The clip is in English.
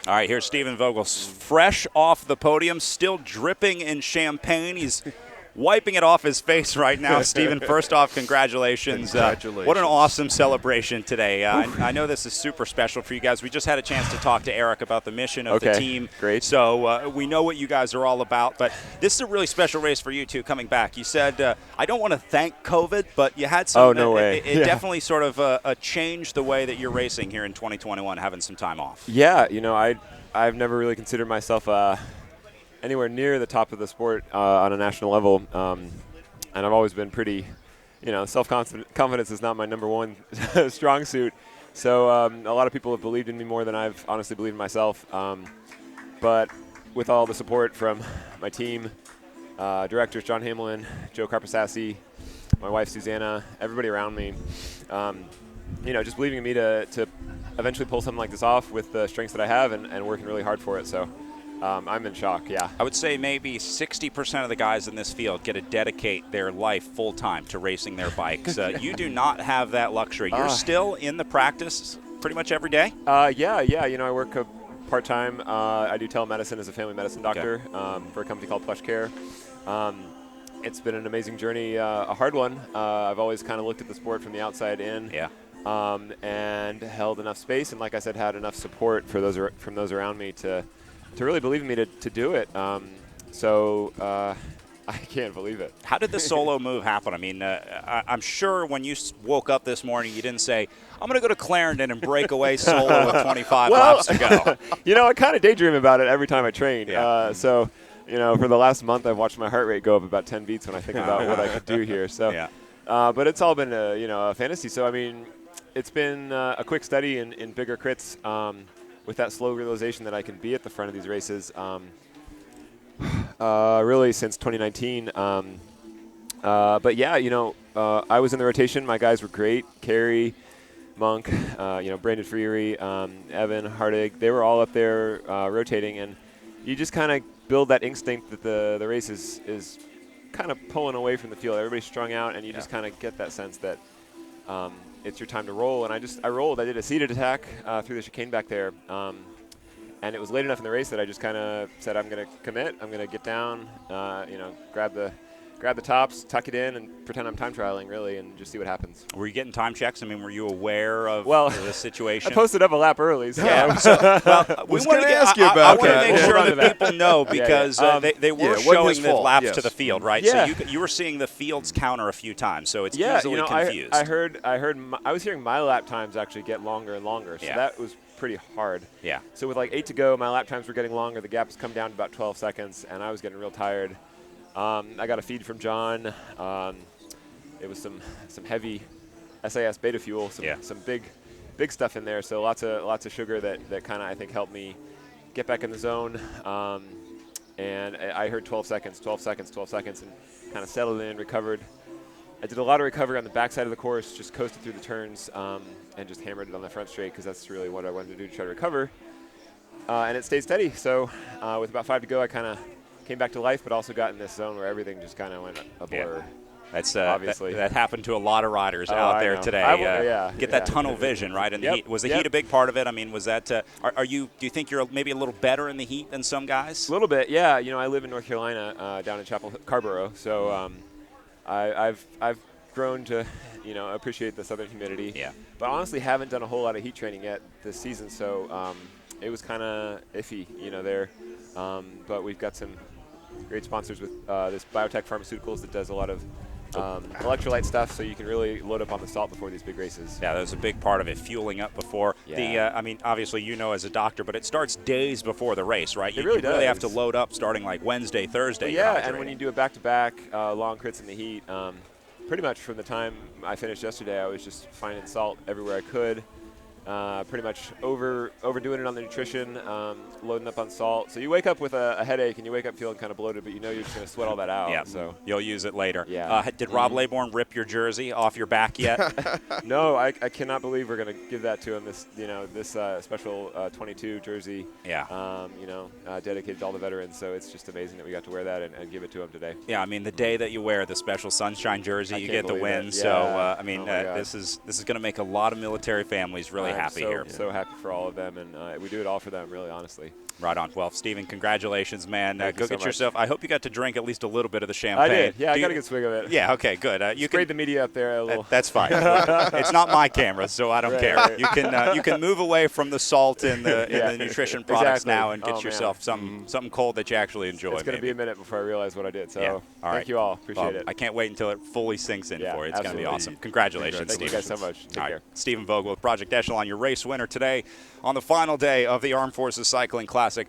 All right, here's Stephen Vogel, fresh off the podium, still dripping in champagne. He's wiping it off his face right now. Stephen, first off, congratulations. Congratulations. What an awesome celebration today. I know this is super special for you guys. We just had a chance to talk to Eric about the mission of the team. Great. So we know what you guys are all about. But this is a really special race for you two coming back. You said, I don't want to thank COVID, but you had some. Oh, no way. It definitely sort of changed the way that you're racing here in 2021, having some time off. Yeah, I've never really considered myself anywhere near the top of the sport on a national level, and I've always been pretty, self-confidence is not my number one strong suit. So a lot of people have believed in me more than I've honestly believed in myself. But with all the support from my team, directors John Hamlin, Joe Carpasassi, my wife Susanna, everybody around me, just believing in me to eventually pull something like this off with the strengths that I have and working really hard for it. So I'm in shock, yeah. I would say maybe 60% of the guys in this field get to dedicate their life full-time to racing their bikes. You do not have that luxury. You're still in the practice pretty much every day? Yeah. I work part-time. I do telemedicine as a family medicine doctor for a company called Plush Care. It's been an amazing journey, a hard one. I've always kind of looked at the sport from the outside in. Yeah. And held enough space and, like I said, had enough support for from those around me to really believe in me to do it. I can't believe it. How did the solo move happen? I mean, I'm sure when you woke up this morning, you didn't say, I'm going to go to Clarendon and break away solo with 25 laps to go. I kind of daydream about it every time I train. Yeah. For the last month, I've watched my heart rate go up about 10 beats when I think about what I could do here. So, yeah. But it's all been a fantasy. So, I mean, it's been a quick study in bigger crits with that slow realization that I can be at the front of these races really since 2019. But yeah, I was in the rotation. My guys were great. Carey, Monk, Brandon Freary, Evan, Hardig. They were all up there rotating. And you just kind of build that instinct that the race is kind of pulling away from the field. Everybody's strung out, and you just kind of get that sense that it's your time to roll. And I rolled. I did a seated attack through the chicane back there. And it was late enough in the race that I just kind of said, I'm going to commit. I'm going to get down, grab the tops, tuck it in, and pretend I'm time trialing, really, and just see what happens. Were you getting time checks? I mean, were you aware of the situation? I posted up a lap early. So. Yeah. We want to ask you about that. I want to make sure that people know because they were showing the laps to the field, right? Yeah. So you were seeing the field's counter a few times, so it's easily confused. I was hearing my lap times actually get longer and longer, so that was pretty hard. Yeah. So with like 8 to go, my lap times were getting longer. The gap has come down to about 12 seconds, and I was getting real tired. I got a feed from John. It was some heavy SAS beta fuel, some big stuff in there. So lots of sugar that kind of I think helped me get back in the zone. And I heard 12 seconds, and kind of settled in, recovered. I did a lot of recovery on the backside of the course, just coasted through the turns and just hammered it on the front straight because that's really what I wanted to do to try to recover. And it stayed steady. So with about 5 to go, I kind of came back to life, but also got in this zone where everything just kind of went a blur. That's obviously that happened to a lot of riders out there today. Get that tunnel vision right in the heat. Was the heat a big part of it? I mean, was that? Do you think you're maybe a little better in the heat than some guys? A little bit, yeah. I live in North Carolina, down in Carborough, so I've grown to appreciate the southern humidity. Yeah. But honestly, haven't done a whole lot of heat training yet this season, so it was kind of iffy, there. But we've got some great sponsors with this Biotech Pharmaceuticals that does a lot of electrolyte stuff, so you can really load up on the salt before these big races. Yeah, that was a big part of it, fueling up before. Yeah. Obviously, as a doctor, but it starts days before the race, right? You really have to load up starting like Wednesday, Thursday. Well, yeah, and when you do a back-to-back long crits in the heat, pretty much from the time I finished yesterday, I was just finding salt everywhere I could. Pretty much overdoing it on the nutrition, loading up on salt. So you wake up with a headache and you wake up feeling kind of bloated, but you're just going to sweat all that out. Yeah, so you'll use it later. Yeah. Did Rob Laybourne rip your jersey off your back yet? No, I cannot believe we're going to give that to him. This special 22 jersey. Yeah. Dedicated to all the veterans. So it's just amazing that we got to wear that and give it to him today. Yeah, I mean the day that you wear the special sunshine jersey, you get the win. Yeah. So Oh this is going to make a lot of military families really happy so, here. So happy for all of them, and we do it all for them, really, honestly. Right on. Well, Stephen, congratulations, man. Go so get much. yourself. I hope you got to drink at least a little bit of the champagne. I did. Yeah, I got a good swig of it. Yeah, okay, good. You Sprayed can the media up there a little. That's fine. It's not my camera, so I don't care. Right. You can move away from the salt and the nutrition products now and get yourself something cold that you actually enjoy. It's going to be a minute before I realize what I did. So thank you all. Appreciate it. I can't wait until it fully sinks in for you. It's going to be awesome. Congratulations, Thank you guys so much. Take care. Stephen Vogel with Project Echelon, your race winner today on the final day of the Armed Forces Cycling Classic.